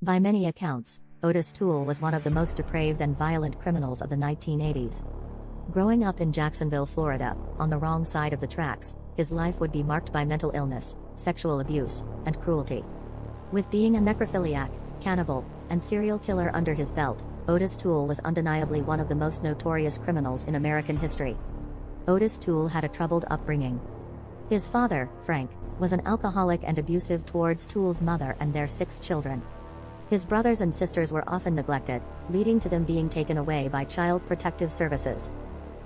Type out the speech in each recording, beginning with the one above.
By many accounts, Ottis Toole was one of the most depraved and violent criminals of the 1980s. Growing up in Jacksonville, Florida, on the wrong side of the tracks, his life would be marked by mental illness, sexual abuse, and cruelty. With being a necrophiliac, cannibal, and serial killer under his belt, Ottis Toole was undeniably one of the most notorious criminals in American history. Ottis Toole had a troubled upbringing. His father, Frank, was an alcoholic and abusive towards Toole's mother and their 6 children. His brothers and sisters were often neglected, leading to them being taken away by Child Protective Services.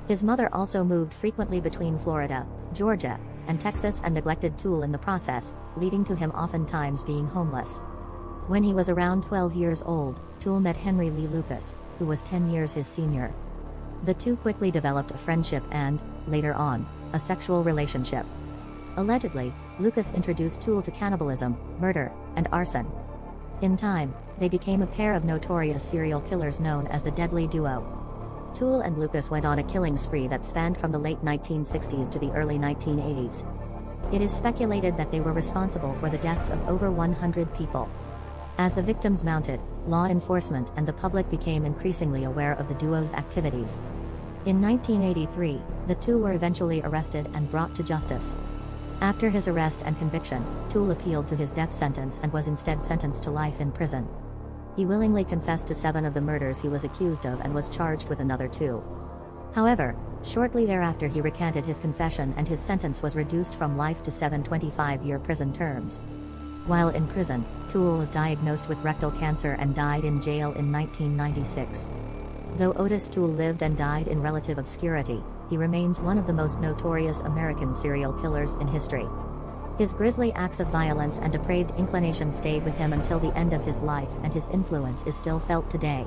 His mother also moved frequently between Florida, Georgia, and Texas and neglected Toole in the process, leading to him oftentimes being homeless. When he was around 12 years old, Toole met Henry Lee Lucas, who was 10 years his senior. The two quickly developed a friendship and, later on, a sexual relationship. Allegedly, Lucas introduced Toole to cannibalism, murder, and arson. In time, they became a pair of notorious serial killers known as the Deadly Duo. Toole and Lucas went on a killing spree that spanned from the late 1960s to the early 1980s. It is speculated that they were responsible for the deaths of over 100 people. As the victims mounted, law enforcement and the public became increasingly aware of the duo's activities. In 1983, the two were eventually arrested and brought to justice. After his arrest and conviction, Toole appealed to his death sentence and was instead sentenced to life in prison. He willingly confessed to 7 of the murders he was accused of and was charged with another 2. However, shortly thereafter he recanted his confession and his sentence was reduced from life to 7 25-year prison terms. While in prison, Toole was diagnosed with rectal cancer and died in jail in 1996. Though Ottis Toole lived and died in relative obscurity, he remains one of the most notorious American serial killers in history. His grisly acts of violence and depraved inclination stayed with him until the end of his life, and his influence is still felt today.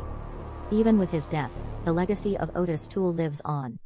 Even with his death, the legacy of Ottis Toole lives on.